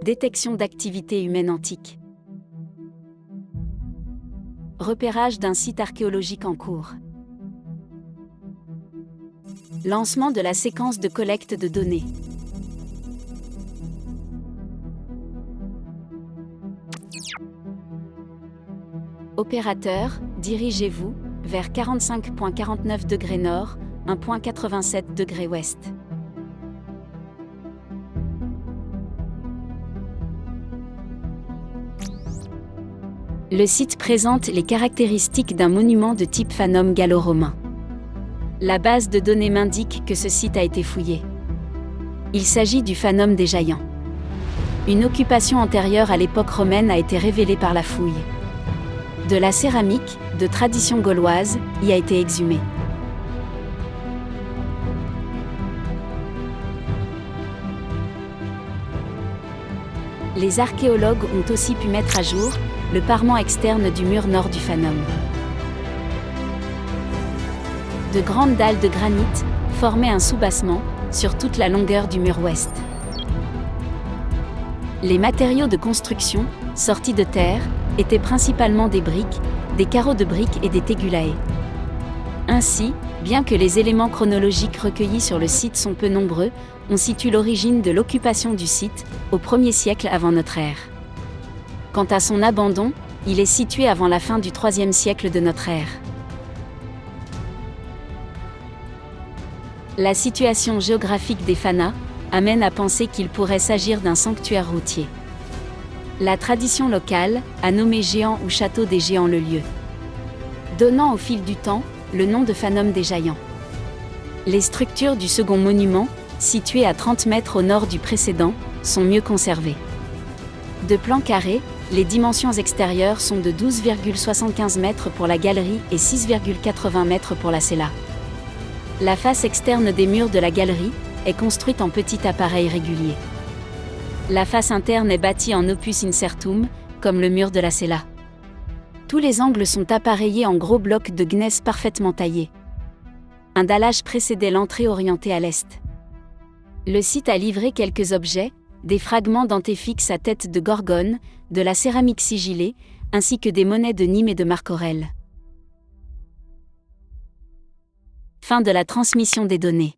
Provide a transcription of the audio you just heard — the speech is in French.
Détection d'activités humaines antiques. Repérage d'un site archéologique en cours. Lancement de la séquence de collecte de données. Opérateur, dirigez-vous vers 45,49 degrés nord, 1,87 degrés ouest. Le site présente les caractéristiques d'un monument de type fanum gallo-romain. La base de données m'indique que ce site a été fouillé. Il s'agit du fanum des Jaïens. Une occupation antérieure à l'époque romaine a été révélée par la fouille. De la céramique, de tradition gauloise, y a été exhumée. Les archéologues ont aussi pu mettre à jour le parement externe du mur nord du fanum. De grandes dalles de granit formaient un soubassement sur toute la longueur du mur ouest. Les matériaux de construction, sortis de terre, étaient principalement des briques, des carreaux de briques et des tegulae. Ainsi, bien que les éléments chronologiques recueillis sur le site sont peu nombreux, on situe l'origine de l'occupation du site au 1er siècle avant notre ère. Quant à son abandon, il est situé avant la fin du 3e siècle de notre ère. La situation géographique des Fana amène à penser qu'il pourrait s'agir d'un sanctuaire routier. La tradition locale a nommé Géant ou Château des Géants le lieu, donnant au fil du temps le nom de Fanum des Jaïens. Les structures du second monument, situées à 30 mètres au nord du précédent, sont mieux conservées. De plan carré, les dimensions extérieures sont de 12,75 mètres pour la galerie et 6,80 mètres pour la cella. La face externe des murs de la galerie est construite en petit appareil régulier. La face interne est bâtie en opus incertum, comme le mur de la cella. Tous les angles sont appareillés en gros blocs de gneiss parfaitement taillés. Un dallage précédait l'entrée orientée à l'est. Le site a livré quelques objets, des fragments dentéfixes à tête de gorgone, de la céramique sigillée, ainsi que des monnaies de Nîmes et de Marc Aurèle. Fin de la transmission des données.